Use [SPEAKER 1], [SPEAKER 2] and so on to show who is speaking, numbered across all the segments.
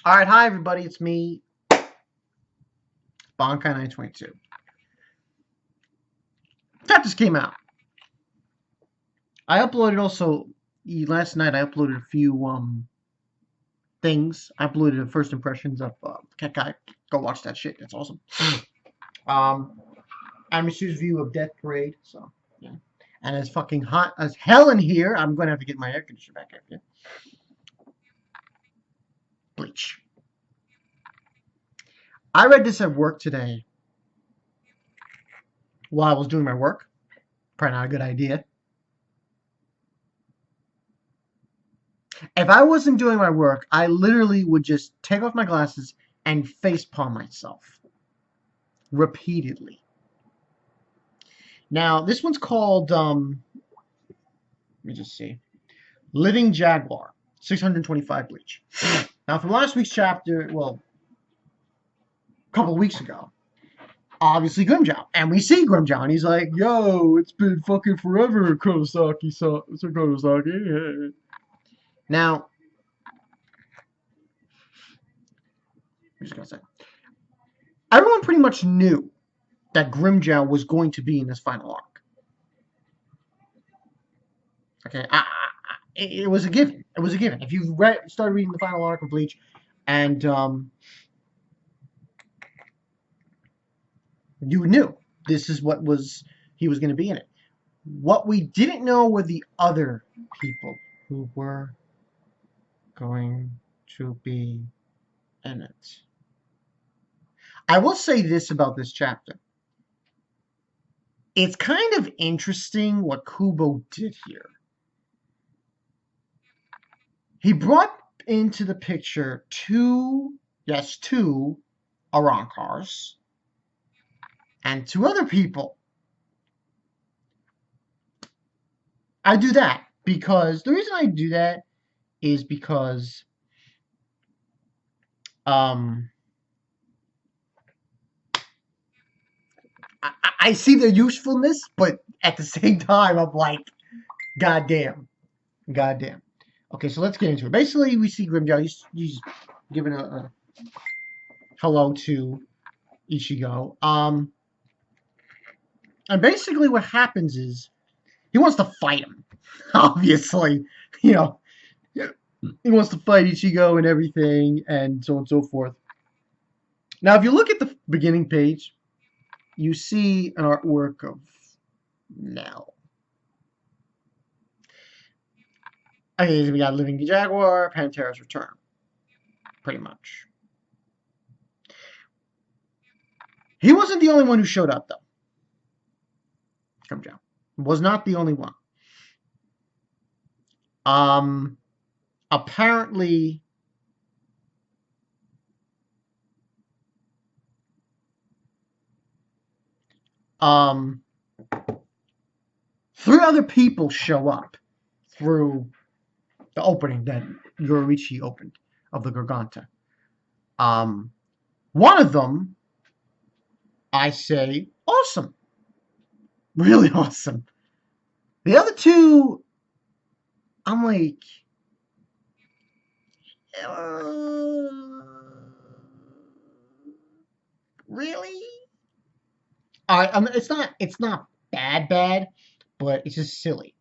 [SPEAKER 1] Alright, hi everybody, it's me, Bonkai922. That just came out. I uploaded also, last night I uploaded a few things. I uploaded the first impressions of Cat Guy. Go watch that shit, that's awesome. Amateur's view of Death Parade, so, yeah. And it's fucking hot as hell in here. I'm gonna have to get my air conditioner back after. Bleach. I read this at work today while I was doing my work. Probably not a good idea. If I wasn't doing my work, I literally would just take off my glasses and facepalm myself repeatedly. Now, this one's called, let me just see, Living Jaguar, 625 Bleach. Now, from last week's chapter, well, a couple of weeks ago, obviously Grimjoww. And we see Grimjoww, and he's like, yo, it's been fucking forever, Kurosaki. Now, I'm just gonna say, everyone pretty much knew that Grimjoww was going to be in this final arc. Okay, it was a given. It was a given. If you started reading the final arc of Bleach, and you knew this is what he was going to be in it. What we didn't know were the other people who were going to be in it. I will say this about this chapter. It's kind of interesting what Kubo did here. He brought into the picture two Arankars and two other people. I do that because the reason I do that is because I see their usefulness, but at the same time, I'm like, goddamn. Okay, so let's get into it. Basically, we see Grimjoww. He's giving a hello to Ichigo. And basically what happens is he wants to fight him. Obviously, he wants to fight Ichigo and everything, and so on and so forth. Now, if you look at the beginning page, you see an artwork of Nell. Okay, we got Living Jaguar, Pantera's Return. Pretty much. He wasn't the only one who showed up, though. Grimjoww was not the only one. Apparently, three other people show up through the opening that Yoruichi opened of the Garganta. One of them, I say, awesome. Really awesome. The other two, I'm like, really? Alright, it's not bad, but it's just silly.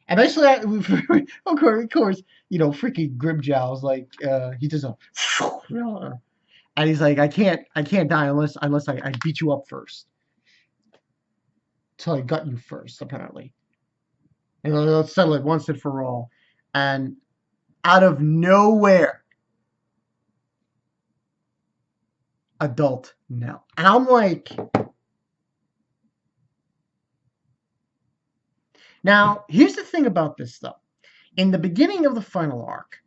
[SPEAKER 1] And basically, of course, freaking Grimjow's like, he does a, and he's like, I can't die unless I beat you up first. Till I gut you first, apparently. And let's settle it once and for all. And out of nowhere, adult Nell. And I'm like, now, here's the thing about this, though. In the beginning of the final arc,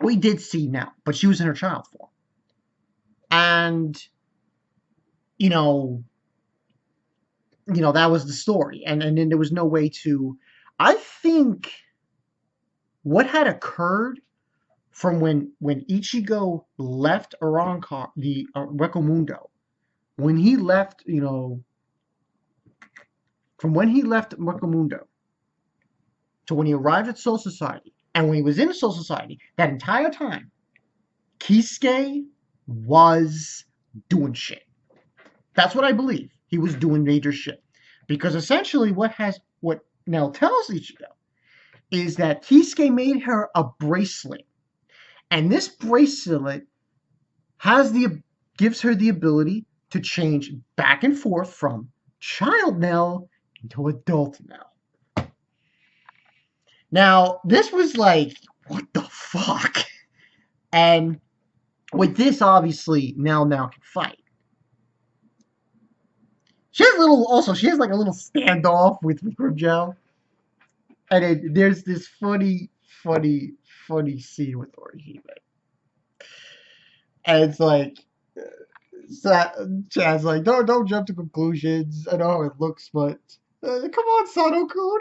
[SPEAKER 1] we did see Nell, but she was in her child form. And, that was the story. And then there was no way to... I think what had occurred from when Ichigo left Arankar, the Recomundo, when he left, from when he left Recomundo to when he arrived at Soul Society, and when he was in Soul Society, that entire time, Kisuke was doing shit. That's what I believe. He was doing major shit. Because essentially what Nell tells Ichigo is that Kisuke made her a bracelet. And this bracelet gives her the ability to change back and forth from child Nell into adult Nell. Now, this was like, what the fuck? And with this, obviously, Nell now can fight. She has like a little standoff with grimjoww. And there's this funny scene with Orihime. And it's like, Chad's like, don't jump to conclusions. I know how it looks, but come on, Sanoko.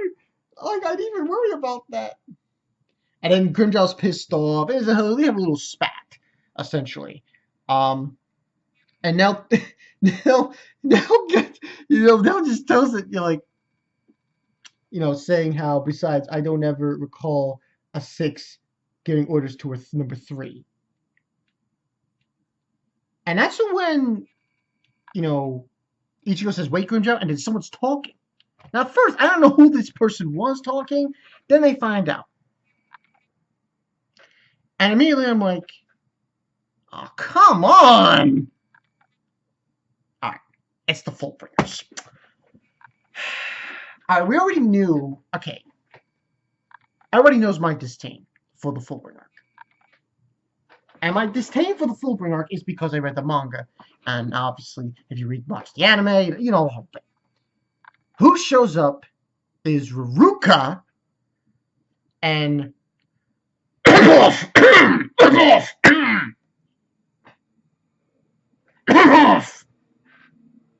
[SPEAKER 1] Like, I didn't even worry about that. And then Grimjow's pissed off. They have a little spat, essentially. And now, now just tells it, saying how, besides, I don't ever recall a 6 giving orders to a number 3. And that's when, Ichigo says, wait, Grimjoww, and then someone's talking. Now, at first, I don't know who this person was talking. Then they find out. And immediately I'm like, oh, come on! Alright, it's the fullbringers. Alright, we already knew, okay. Everybody knows my disdain for the fullbringer arc. And my disdain for the fullbringer arc is because I read the manga. And obviously, if you watch the anime, you know the whole thing. Who shows up is Ruruka and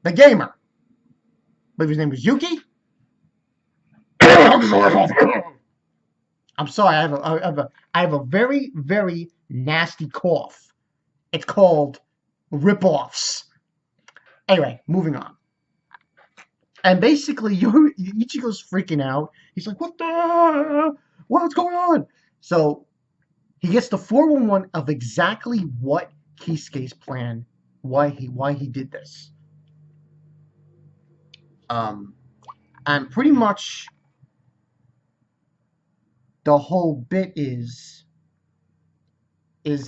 [SPEAKER 1] the gamer. I believe his name was Yuki. I'm sorry, I have a very, very nasty cough. It's called rip-offs. Anyway, moving on. And basically, Ichigo's freaking out. He's like, what's going on? So, he gets the 411 of exactly what Kisuke's plan, why he did this. And pretty much the whole bit is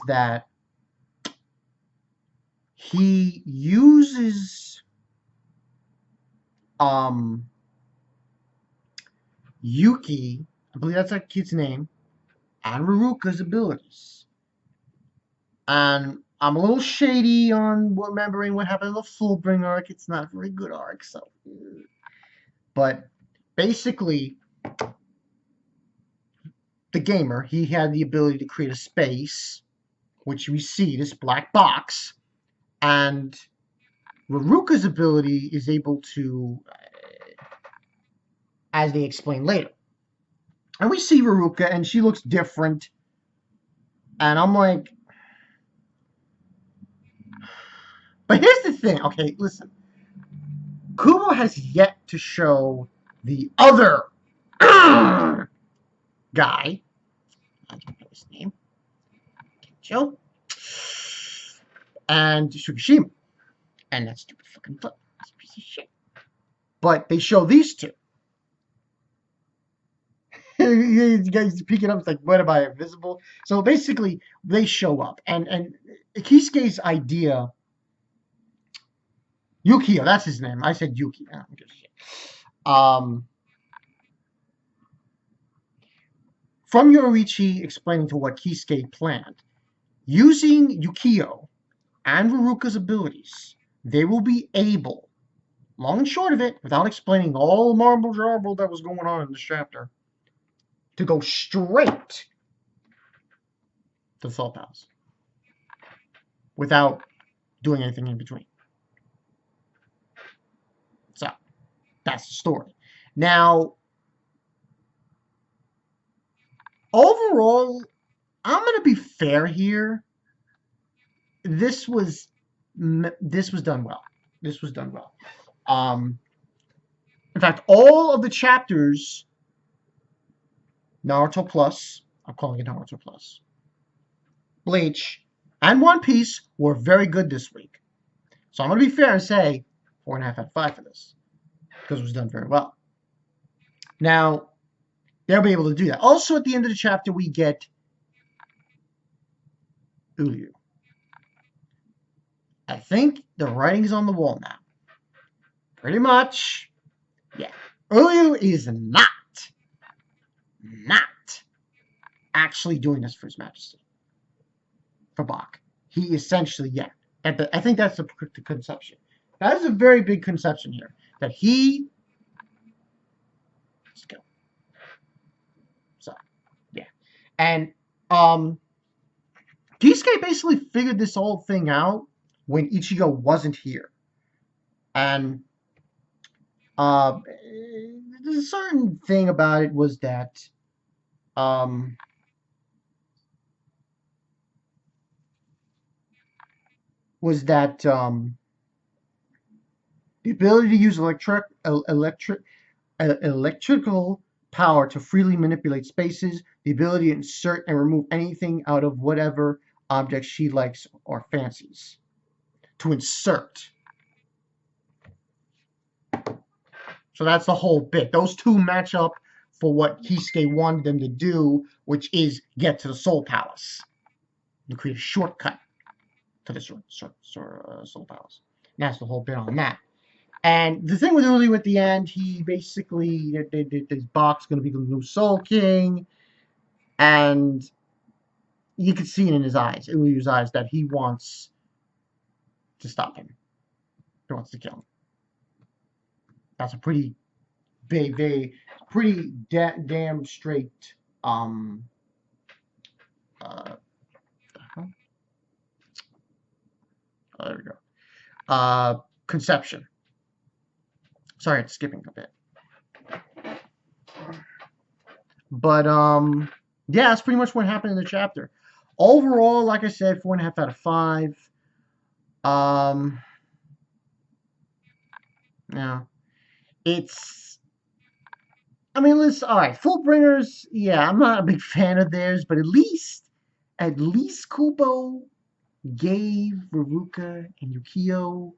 [SPEAKER 1] that he uses Yuki, I believe that's that kid's name, and Ruruka's abilities. And I'm a little shady on remembering what happened in the Fullbring arc. It's not a very good arc, so. But basically, the gamer, he had the ability to create a space, which we see, this black box, and Ruruka's ability is able to, as they explain later. And we see Ruruka, and she looks different, and I'm like, but here's the thing, okay, listen. Kubo has yet to show the other guy. I don't know his name. Joe. And Tsukishima. And that stupid fucking foot. That's a piece of shit. But they show these two. You guys picking up, it's like, what am I, invisible? So basically, they show up. And Kisuke's idea, Yukio, that's his name. I said Yuki. I don't give a shit. From Yoruichi explaining to what Kisuke planned, using Yukio and Ruruka's abilities, they will be able, long and short of it, without explaining all the marble jarble that was going on in this chapter, to go straight to the Soul Palace without doing anything in between. So, that's the story. Now, overall, I'm going to be fair here. This was done well. This was done well. In fact, all of the chapters, Naruto Plus, I'm calling it Naruto Plus, Bleach, and One Piece were very good this week. So I'm going to be fair and say 4.5 out of 5 for this, because it was done very well. Now, they'll be able to do that. Also, at the end of the chapter, we get Uliu. I think the writing's on the wall now. Pretty much. Yeah. Uliu is not actually doing this for His Majesty. For Bach. He essentially, yeah. I think that's the conception. That is a very big conception here. That he... Let's go. So, yeah. And, Kisuke basically figured this whole thing out when Ichigo wasn't here. And, there's a certain thing about it was that, the ability to use electrical power to freely manipulate spaces, the ability to insert and remove anything out of whatever object she likes or fancies. To insert. So that's the whole bit. Those two match up for what Kisuke wanted them to do, which is get to the Soul Palace. To create a shortcut to the Soul Palace. And that's the whole bit on that. And the thing with Uliu at the end, he basically, this Bach's going to be the new Soul King, and you can see it in his eyes, Uliu's eyes, that he wants to stop him. He wants to kill him. That's a pretty big, pretty damn straight, there we go. Conception. Sorry, it's skipping a bit. But, yeah, that's pretty much what happened in the chapter. Overall, like I said, 4.5 out of 5. Yeah. It's... I mean, listen, alright, Fullbringers, yeah, I'm not a big fan of theirs, but at least Kubo gave Ruruka and Yukio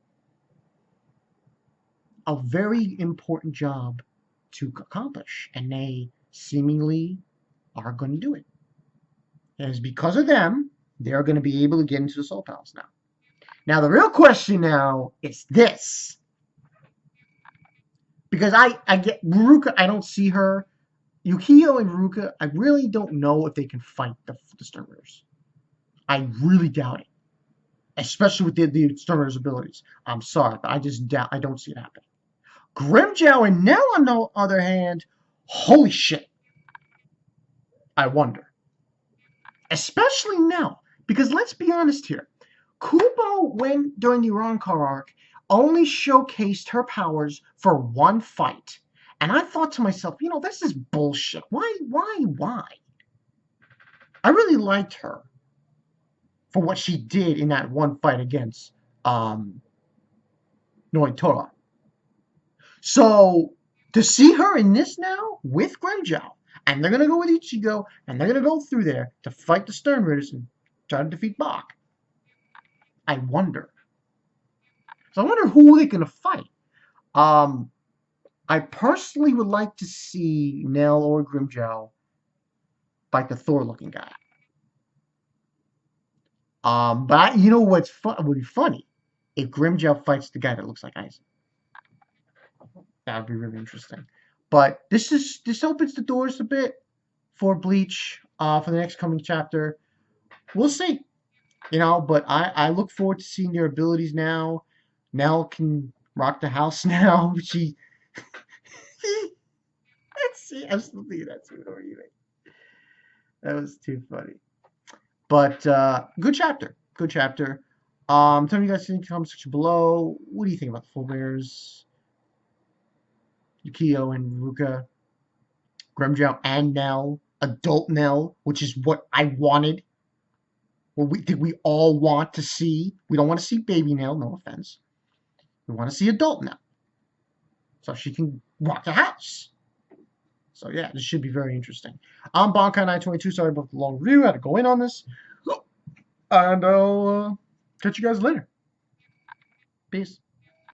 [SPEAKER 1] a very important job to accomplish, and they seemingly are going to do it. And it's because of them, they're going to be able to get into the Soul Palace now. Now, the real question now is this. Because I get Ruruka, I don't see her. Yukio and Ruruka, I really don't know if they can fight the sternritters. I really doubt it. Especially with the sternritters' abilities. I'm sorry, but I just doubt, I don't see it happening. Grimjoww and Nell, on the other hand, holy shit. I wonder. Especially Nell. Because let's be honest here. Kubo, during the Urankar arc, only showcased her powers for one fight. And I thought to myself, you know, this is bullshit. Why? I really liked her for what she did in that one fight against Noitora. So, to see her in this now, with Grimjoww, and they're going to go with Ichigo, and they're going to go through there to fight the sternritters and try to defeat Bach. I wonder. So I wonder who they're going to fight. I personally would like to see Nell or Grimjoww fight the Thor-looking guy. But you know what's would be funny? If Grimjoww fights the guy that looks like Isaac. That would be really interesting. But this opens the doors a bit for Bleach for the next coming chapter. We'll see. You know, but I look forward to seeing their abilities now. Nell can rock the house now. She... Let's see. I'm still thinking that's what we're eating. That was too funny. But, good chapter. Good chapter. Tell me you guys in the comment section below. What do you think about the Fullbringers? Yukio and Ruruka, Grimjoww and Nell, adult Nell, which is what I wanted. Well, we all want to see. We don't want to see baby Nell, no offense. We want to see adult Nell. So she can rock the house. So yeah, this should be very interesting. I'm Bonkai922. Sorry about the long review. I had to go in on this. and I'll catch you guys later. Peace.